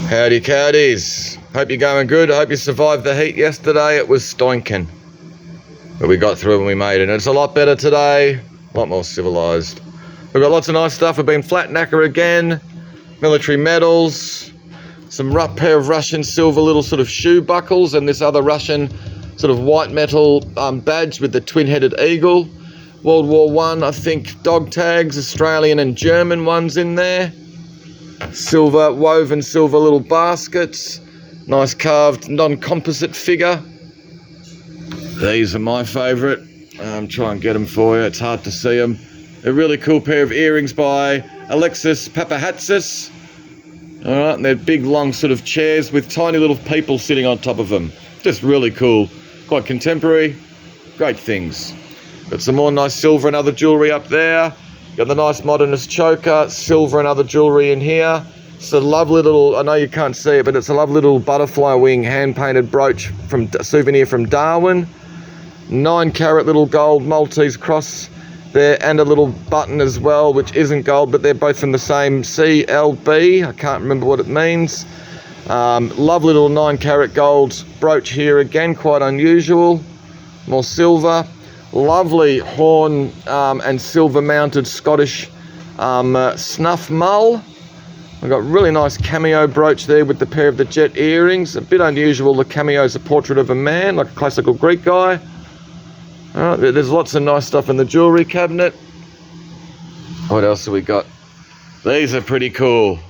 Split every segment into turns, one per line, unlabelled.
Howdy cowdies. Hope you're going good. I hope you survived the heat yesterday. It was stinking. But we got through and we made it. And it's a lot better today. A lot more civilised. We've got lots of nice stuff. We've been flat knacker again. Military medals. Some rough pair of Russian silver little sort of shoe buckles. And this other Russian sort of white metal badge with the twin-headed eagle. World War I think dog tags. Australian and German ones in there. Silver, woven silver little baskets. Nice carved non-composite figure. These are my favourite. Try and get them for you. It's hard to see them. A really cool pair of earrings by Alexis Papahatsis. Alright, and they're big long sort of chairs with tiny little people sitting on top of them. Just really cool. Quite contemporary. Great things. Got some more nice silver and other jewellery up there. Got the nice modernist choker, silver and other jewellery in here. It's a lovely little, I know you can't see it, but it's a lovely little butterfly wing hand-painted brooch from souvenir from Darwin. 9-carat little gold Maltese cross there and a little button as well, which isn't gold, but they're both from the same CLB. I can't remember what it means. Lovely little 9-carat gold brooch here again, quite unusual. More silver. Lovely horn and silver mounted Scottish snuff mull. We've got really nice cameo brooch there with the pair of the jet earrings. A bit unusual, the cameo's a portrait of a man, like a classical Greek guy. Alright, there's lots of nice stuff in the jewellery cabinet. What else have we got? These are pretty cool.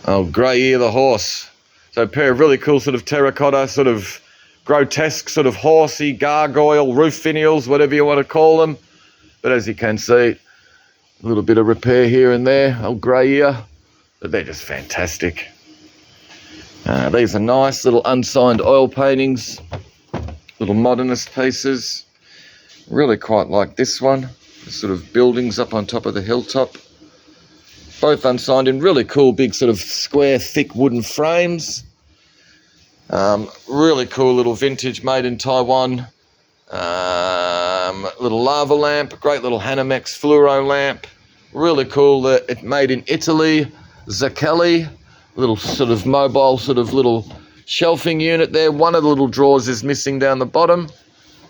Oh, Grey Ear the horse. So a pair of really cool sort of terracotta, sort of grotesque, sort of horsey, gargoyle, roof finials, whatever you want to call them. But as you can see, a little bit of repair here and there. Old Grey Ear. But they're just fantastic. These are nice little unsigned oil paintings. Little modernist pieces. Really quite like this one. The sort of buildings up on top of the hilltop. Both unsigned in really cool big sort of square thick wooden frames. Really cool little vintage made in Taiwan. Little lava lamp. Great little Hanamex fluoro lamp. Really cool. It made in Italy. Zacchelli. Little sort of mobile sort of little shelving unit there. One of the little drawers is missing down the bottom,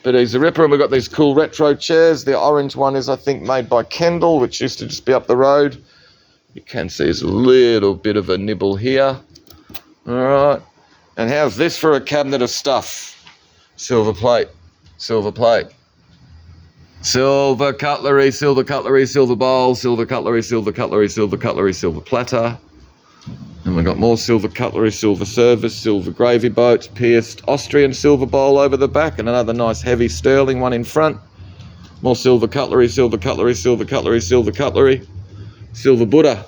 but he's a ripper. And we've got these cool retro chairs. The orange one is, I think, made by Kendall, which used to just be up the road. You can see there's a little bit of a nibble here. All right. And how's this for a cabinet of stuff? Silver plate, silver plate. Silver cutlery, silver cutlery, silver bowl, silver cutlery, silver cutlery, silver cutlery, silver platter. And we've got more silver cutlery, silver service, silver gravy boats, pierced Austrian silver bowl over the back, and another nice heavy sterling one in front. More silver cutlery, silver cutlery, silver cutlery, silver cutlery. Silver Buddha.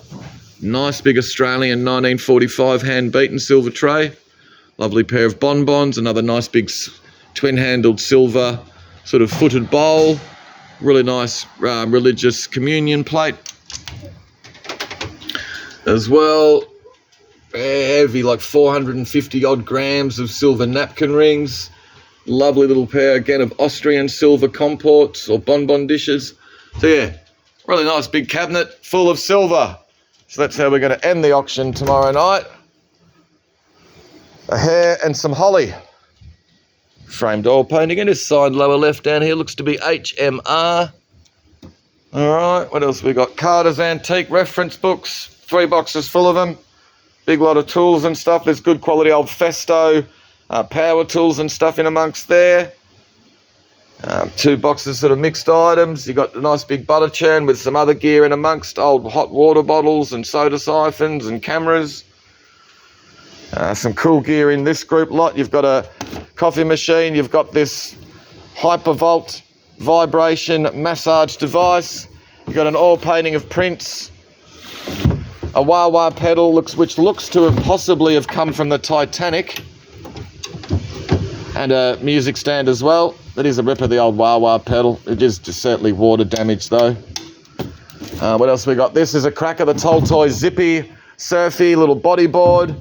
Nice big Australian 1945 hand-beaten silver tray. Lovely pair of bonbons, another nice big twin-handled silver sort of footed bowl. Really nice religious communion plate. As well, heavy, like 450 odd grams of silver napkin rings. Lovely little pair again of Austrian silver comports or bonbon dishes. So yeah, really nice big cabinet full of silver. So that's how we're going to end the auction tomorrow night. A hair and some holly. Framed oil painting. And this side lower left down here looks to be HMR. Alright, what else we got? Carter's Antique reference books. 3 boxes full of them. Big lot of tools and stuff. There's good quality old Festo power tools and stuff in amongst there. 2 boxes sort of mixed items. You got a nice big butter churn with some other gear in amongst. Old hot water bottles and soda siphons and cameras. Some cool gear in this group lot. You've got a coffee machine. You've got this Hypervolt vibration massage device. You've got an oil painting of Prince. A wah-wah pedal which looks to have possibly have come from the Titanic. And a music stand as well. That is a ripper, the old wah-wah pedal. It is just certainly water damaged though. What else we got? This is a cracker, the Toltoy Zippy Surfy little bodyboard.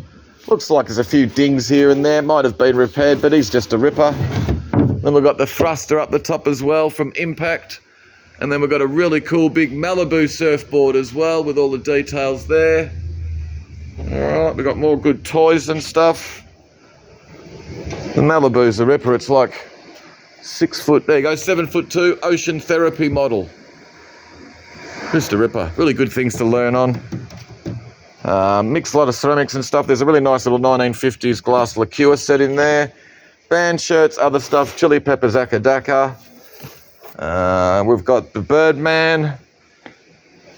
Looks like there's a few dings here and there. Might have been repaired, but he's just a ripper. Then we've got the thruster up the top as well from Impact. And then we've got a really cool big Malibu surfboard as well with all the details there. All right. We got more good toys and stuff. The Malibu's a ripper. It's like 6 foot, there you go, 7'2", ocean therapy model. Just a ripper. Really good things to learn on. Mixed a lot of ceramics and stuff. There's a really nice little 1950s glass liqueur set in there. Band shirts, other stuff, Chili Peppers Akadaka. We've got the Birdman,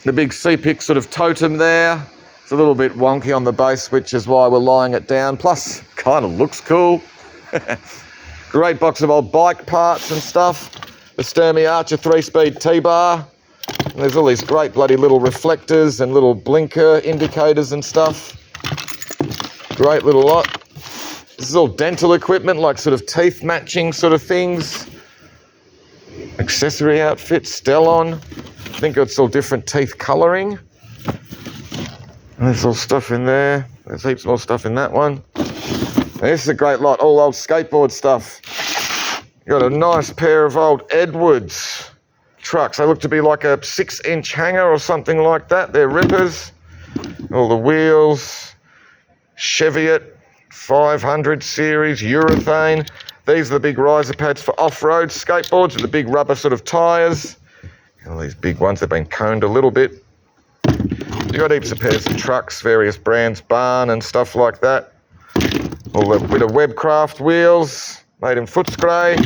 the big C-Pick sort of totem there. It's a little bit wonky on the base, which is why we're lying it down. Plus, kind of looks cool. Great box of old bike parts and stuff. The Sturmey Archer 3-speed T-bar. And there's all these great bloody little reflectors and little blinker indicators and stuff. Great little lot. This is all dental equipment, like sort of teeth matching sort of things. Accessory outfits, Stellon. I think it's all different teeth colouring. There's all stuff in there. There's heaps more stuff in that one. This is a great lot, all old skateboard stuff. Got a nice pair of old Edwards trucks. They look to be like a 6-inch hanger or something like that. They're rippers. All the wheels. Cheviot 500 series, urethane. These are the big riser pads for off-road skateboards with the big rubber sort of tyres. All these big ones have been coned a little bit. You've got heaps of pairs of trucks, various brands, Barn and stuff like that. All a bit of Webcraft wheels, made in Footscray.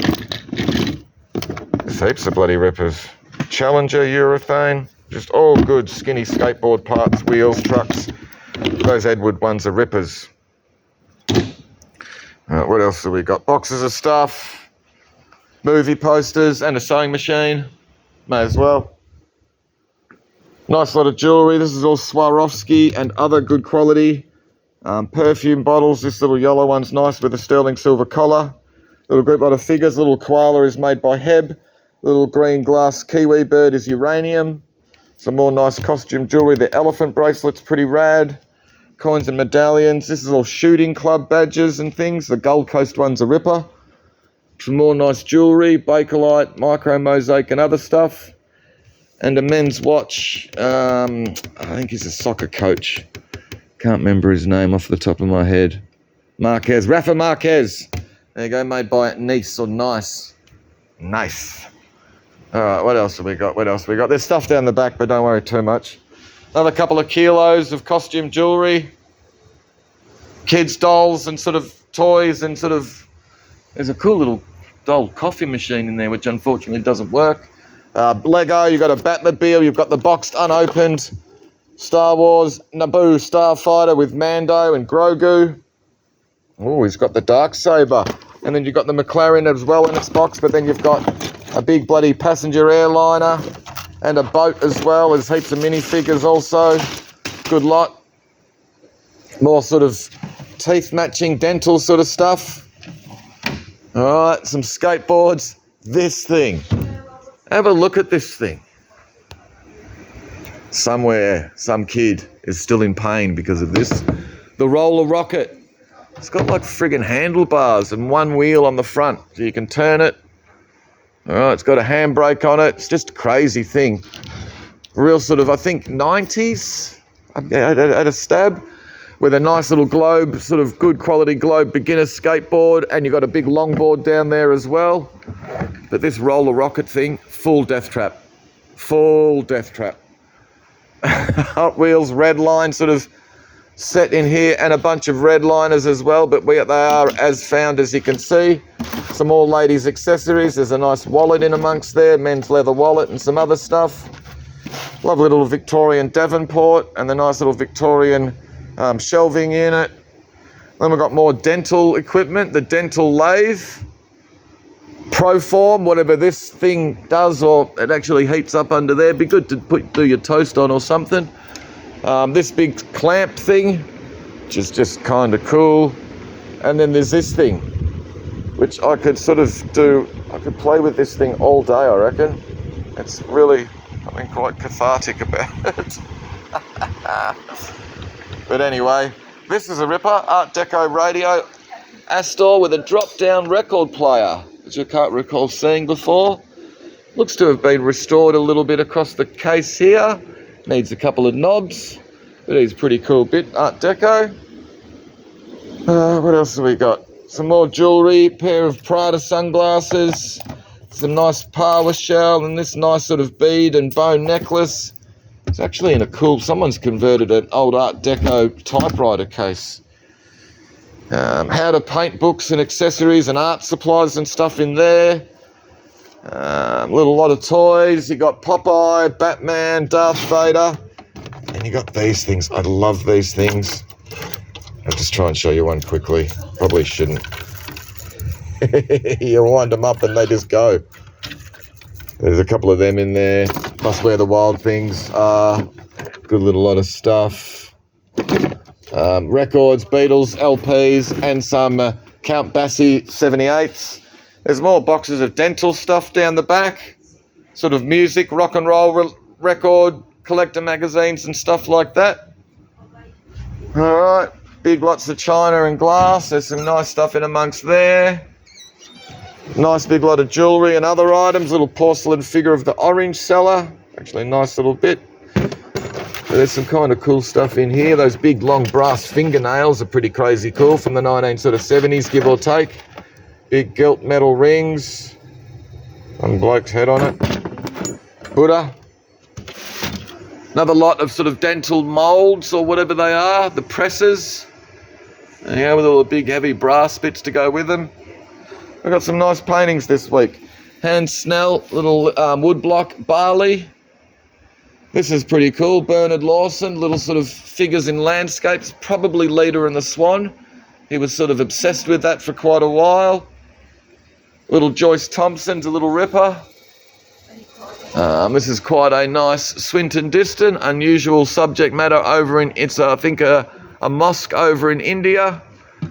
There's heaps of bloody rippers. Challenger urethane, just all good skinny skateboard parts, wheels, trucks. Those Edward ones are rippers. What else have we got? Boxes of stuff, movie posters and a sewing machine. May as well. Nice lot of jewellery. This is all Swarovski and other good quality. Perfume bottles. This little yellow one's nice with a sterling silver collar. Little group lot of figures. Little koala is made by Heb. Little green glass kiwi bird is uranium. Some more nice costume jewellery. The elephant bracelet's pretty rad. Coins and medallions. This is all shooting club badges and things. The Gold Coast one's a ripper. Some more nice jewellery. Bakelite, micro mosaic and other stuff. And a men's watch. I think he's a soccer coach. Can't remember his name off the top of my head. Marquez, Rafa Marquez. There you go, made by Nice or Nice. Nice. All right, what else have we got? There's stuff down the back, but don't worry too much. Another couple of kilos of costume jewellery. Kids' dolls and sort of toys and sort of... There's a cool little doll coffee machine in there, which unfortunately doesn't work. Lego, you've got a Batmobile, you've got the boxed unopened Star Wars Naboo Starfighter with Mando and Grogu. Oh, he's got the Darksaber. And then you've got the McLaren as well in its box, but then you've got a big bloody passenger airliner and a boat as well. There's heaps of minifigures also. Good lot. More sort of teeth matching dental sort of stuff. All right, some skateboards. This thing. Have a look at this thing. Somewhere, some kid is still in pain because of this. The roller rocket. It's got like friggin' handlebars and one wheel on the front, so you can turn it. All right, it's got a handbrake on it. It's just a crazy thing. Real sort of, I think, 90s at a stab, with a nice little globe, sort of good quality globe beginner skateboard, and you've got a big longboard down there as well. But this roller rocket thing, full death trap. Full death trap. Hot Wheels red line sort of set in here, and a bunch of red liners as well, but they are as found, as you can see. Some more ladies' accessories. There's a nice wallet in amongst there, men's leather wallet and some other stuff. Lovely little Victorian Davenport and the nice little Victorian shelving unit. Then we've got more dental equipment, the dental lathe. Proform, whatever this thing does, or it actually heats up under there. Be good to do your toast on or something. This big clamp thing, which is just kind of cool. And then there's this thing, which I could sort of do, I could play with this thing all day, I reckon. It's really something quite cathartic about it. But anyway, this is a ripper, Art Deco radio, Astor with a drop-down record player, which I can't recall seeing before. Looks to have been restored a little bit across the case here. Needs a couple of knobs, but it's a pretty cool bit, Art Deco. What else have we got? Some more jewellery, pair of Prada sunglasses, some nice parlour shell, and this nice sort of bead and bone necklace. It's actually in a cool, someone's converted an old Art Deco typewriter case. How to paint books and accessories and art supplies and stuff in there. Little lot of toys. You got Popeye, Batman, Darth Vader, and you got these things. I love these things. I'll just try and show you one quickly. Probably shouldn't. You wind them up and they just go. There's a couple of them in there. Plus where the wild things are. Good little lot of stuff. Records, Beatles, LPs, and some Count Basie 78s. There's more boxes of dental stuff down the back. Sort of music, rock and roll record, collector magazines and stuff like that. Alright, big lots of china and glass. There's some nice stuff in amongst there. Nice big lot of jewellery and other items. Little porcelain figure of the orange seller. Actually a nice little bit. There's some kind of cool stuff in here. Those big long brass fingernails are pretty crazy cool from the 1970s, give or take. Big gilt metal rings. One bloke's head on it. Buddha. Another lot of sort of dental moulds or whatever they are. The presses. Yeah, with all the big heavy brass bits to go with them. I've got some nice paintings this week. Hans Snell, little woodblock Barley. This is pretty cool. Bernard Lawson, little sort of figures in landscapes, probably Leda and the Swan. He was sort of obsessed with that for quite a while. Little Joyce Thompson's a little ripper. This is quite a nice Swinton Diston, unusual subject matter over in, it's I think a mosque over in India.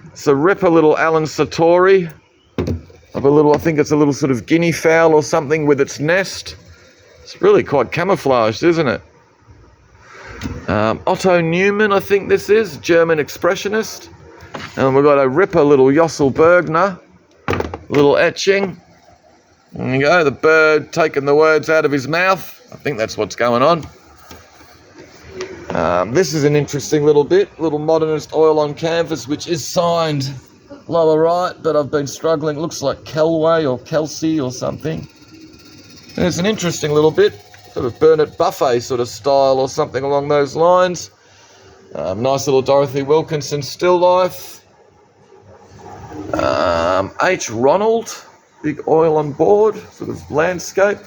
It's a ripper little Alan Satori. Of a little, I think it's a little sort of guinea fowl or something with its nest. It's really quite camouflaged, isn't it? Otto Newman, I think this is, German expressionist. And we've got a ripper little Jossel Bergner, little etching. There you go, the bird taking the words out of his mouth. I think that's what's going on. This is an interesting little bit, little modernist oil on canvas, which is signed lower right, but I've been struggling. It looks like Kelway or Kelsey or something. And it's an interesting little bit, sort of Bernard Buffet sort of style or something along those lines. Nice little Dorothy Wilkinson still life. H. Ronald, big oil on board, sort of landscape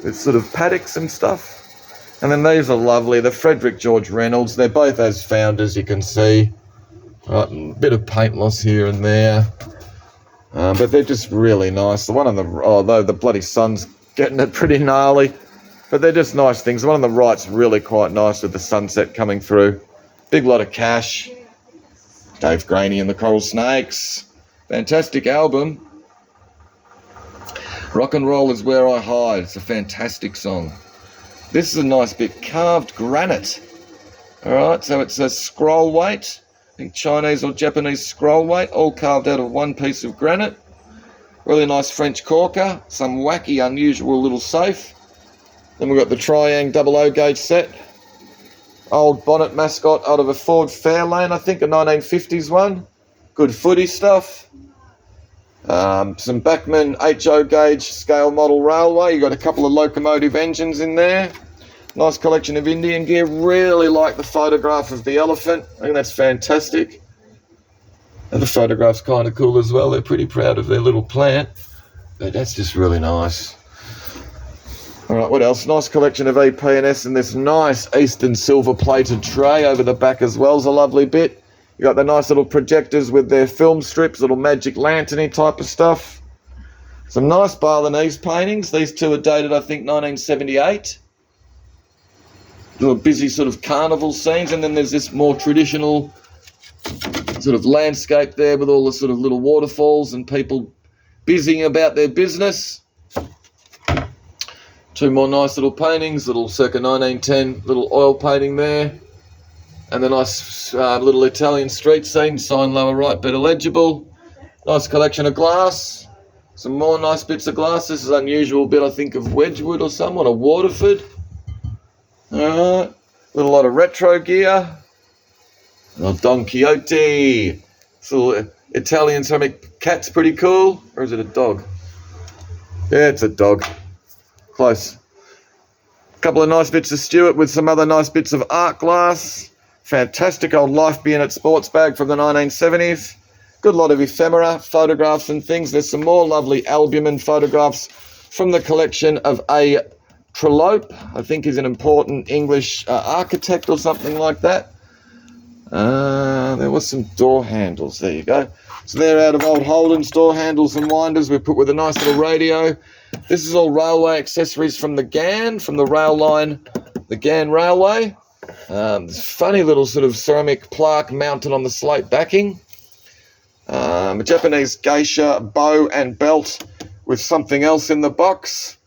with sort of paddocks and stuff. And then these are lovely, the Frederick George Reynolds. They're both as founders, you can see. Right, bit of paint loss here and there. But they're just really nice. The one on the, although the bloody sun's getting it pretty gnarly, but they're just nice things. The one on the right's really quite nice with the sunset coming through. Big lot of cash. Dave Graney and the Coral Snakes. Fantastic album. Rock and Roll is Where I Hide. It's a fantastic song. This is a nice bit. Carved granite. Alright, so it's a scroll weight. I think Chinese or Japanese scroll weight, all carved out of one piece of granite. Really nice French corker, some wacky, unusual little safe. Then we've got the Triang 00 gauge set. Old bonnet mascot out of a Ford Fairlane, I think, a 1950s one. Good footy stuff. Some Bachmann HO gauge scale model railway. You've got a couple of locomotive engines in there. Nice collection of Indian gear. Really like the photograph of the elephant. I think that's fantastic. And the photograph's kind of cool as well. They're pretty proud of their little plant. But that's just really nice. Alright, what else? Nice collection of EP&S and this nice Eastern silver plated tray over the back as well is a lovely bit. You got the nice little projectors with their film strips, little magic lantern-y type of stuff. Some nice Balinese paintings. These two are dated, I think, 1978. Little busy sort of carnival scenes, and then there's this more traditional sort of landscape there with all the sort of little waterfalls and people busying about their business. Two more nice little paintings, little circa 1910 little oil painting there. And the nice little Italian street scene, sign lower right, better legible. Nice collection of glass. Some more nice bits of glass. This is an unusual bit, I think, of Wedgwood or someone, or Waterford. Alright, little lot of retro gear. Little Don Quixote, So Italian ceramic cat's pretty cool. Or is it a dog? Yeah, it's a dog. Close. A couple of nice bits of Stuart with some other nice bits of art glass. Fantastic old Life Be In It sports bag from the 1970s. Good lot of ephemera, photographs and things. There's some more lovely albumin photographs from the collection of A. Trollope. I think he's an important English architect or something like that. There was some door handles. There you go. So they're out of old Holden's door handles and winders. We put with a nice little radio. This is all railway accessories from the GAN, from the rail line, the GAN Railway. This funny little sort of ceramic plaque mounted on the slate backing. A Japanese geisha bow and belt with something else in the box.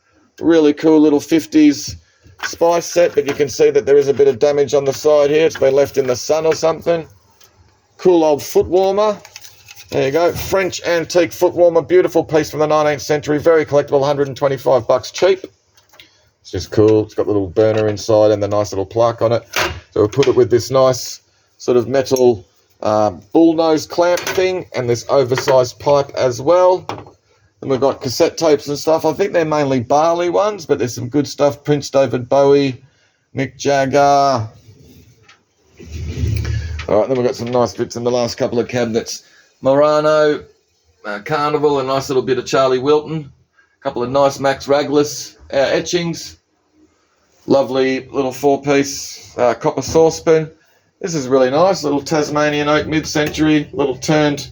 Really cool little 50s spice set, but you can see that there is a bit of damage on the side here. It's been left in the sun or something. Cool old foot warmer. There you go. French antique foot warmer. Beautiful piece from the 19th century. Very collectible. $125 cheap. It's just cool. It's got a little burner inside and the nice little plaque on it. So we put it with this nice sort of metal bullnose clamp thing and this oversized pipe as well. And we've got cassette tapes and stuff. I think they're mainly Barley ones, but there's some good stuff. Prince David Bowie, Mick Jagger. All right, then we've got some nice bits in the last couple of cabinets. Murano, Carnival, a nice little bit of Charlie Wilton. A couple of nice Max Raglis etchings. Lovely little 4-piece copper saucepan. This is really nice. Little Tasmanian oak mid-century, little turned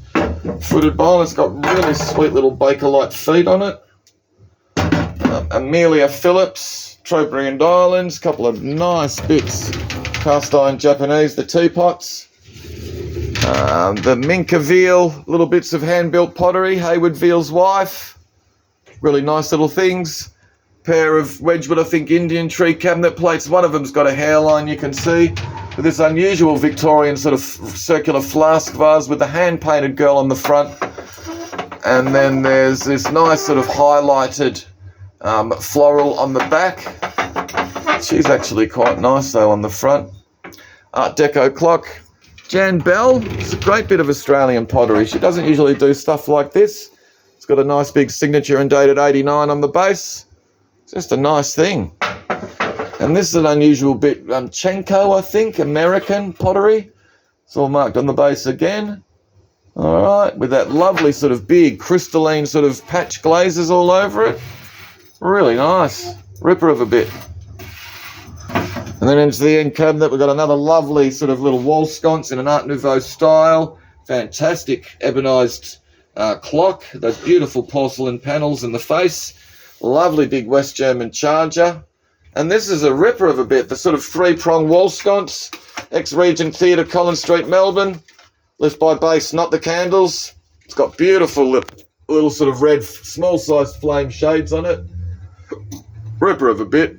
footed bowl. It's got really sweet little Bakelite feet on it. Amelia Phillips, Trobriand Islands, couple of nice bits. Cast iron Japanese, the teapots. The Minka Veal, little bits of hand-built pottery, Hayward Veal's wife. Really nice little things. Pair of Wedgwood, I think, Indian tree cabinet plates. One of them's got a hairline, you can see. With this unusual Victorian sort of circular flask vase with the hand-painted girl on the front. And then there's this nice sort of highlighted floral on the back. She's actually quite nice, though, on the front. Art Deco clock. Jan Bell, it's a great bit of Australian pottery. She doesn't usually do stuff like this. It's got a nice big signature and dated 89 on the base. It's just a nice thing. And this is an unusual bit, Chenko, I think, American pottery. It's all marked on the base again. All right, with that lovely sort of big crystalline sort of patch glazes all over it. Really nice. Ripper of a bit. And then into the end cabinet, we've got another lovely sort of little wall sconce in an Art Nouveau style. Fantastic ebonised clock. Those beautiful porcelain panels in the face. Lovely big West German charger. And this is a ripper of a bit, the sort of 3-prong wall sconce, ex-Regent Theatre, Collins Street, Melbourne. Lift by base, not the candles. It's got beautiful little sort of red, small-sized flame shades on it. Ripper of a bit.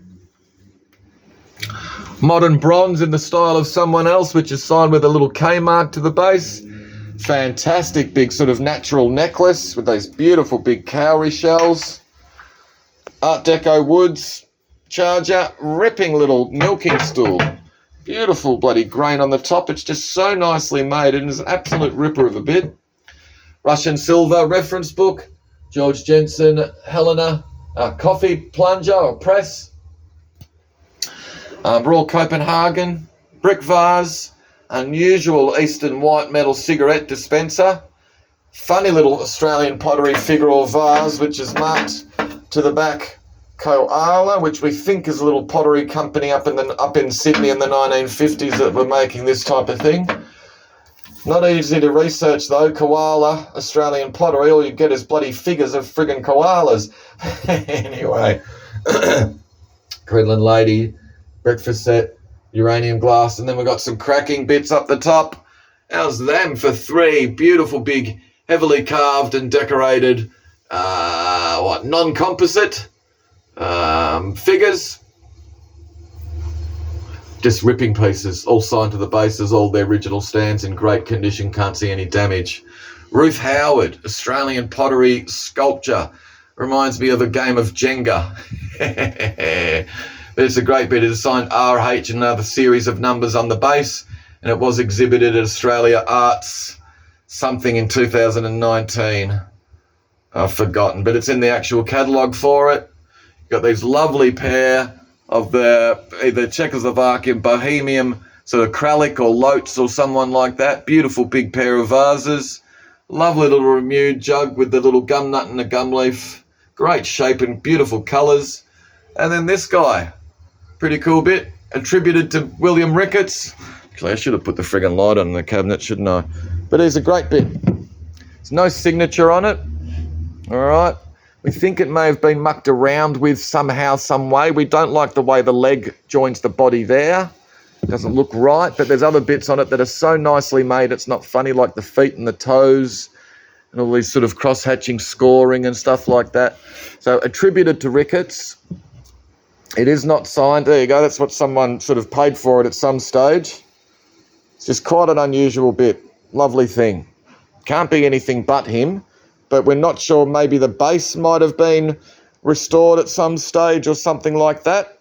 Modern bronze in the style of someone else, which is signed with a little K mark to the base. Fantastic big sort of natural necklace with those beautiful big cowrie shells. Art Deco woods. Charger, ripping little milking stool. Beautiful bloody grain on the top. It's just so nicely made. It is an absolute ripper of a bit. Russian silver reference book. George Jensen, Helena, coffee plunger or press. Royal Copenhagen, brick vase. Unusual Eastern white metal cigarette dispenser. Funny little Australian pottery figure or vase, which is marked to the back. Koala, which we think is a little pottery company up in Sydney in the 1950s that were making this type of thing. Not easy to research though. Koala, Australian pottery. All you get is bloody figures of friggin' koalas. Anyway, Quedlin Lady, breakfast set, uranium glass, and then we've got some cracking bits up the top. How's them for 3 beautiful big, heavily carved and decorated, non-composite figures. Just ripping pieces, all signed to the bases, all the original stands in great condition, can't see any damage. Ruth Howard, Australian pottery sculpture. Reminds me of a game of Jenga. But it's a great bit. It is signed RH and another series of numbers on the base, and it was exhibited at Australia Arts something in 2019. I've forgotten, but it's in the actual catalogue for it. Got these lovely pair of the either Czechoslovakian Bohemian sort of Kralik or Lotes or someone like that. Beautiful big pair of vases. Lovely little renewed jug with the little gum nut and the gum leaf. Great shape and beautiful colours. And then this guy, pretty cool bit, attributed to William Ricketts. Actually, I should have put the friggin' light on the cabinet, shouldn't I? But he's a great bit. There's no signature on it. All right. We think it may have been mucked around with somehow, some way. We don't like the way the leg joins the body there. It doesn't look right, but there's other bits on it that are so nicely made, it's not funny, like the feet and the toes and all these sort of cross-hatching scoring and stuff like that. So attributed to Ricketts. It is not signed. There you go. That's what someone sort of paid for it at some stage. It's just quite an unusual bit. Lovely thing. Can't be anything but him. But we're not sure, maybe the base might have been restored at some stage or something like that.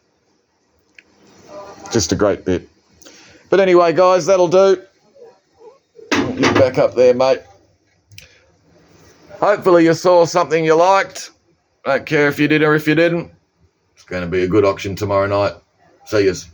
Just a great bit. But anyway, guys, that'll do. Get back up there, mate. Hopefully you saw something you liked. Don't care if you did or if you didn't. It's going to be a good auction tomorrow night. See yous.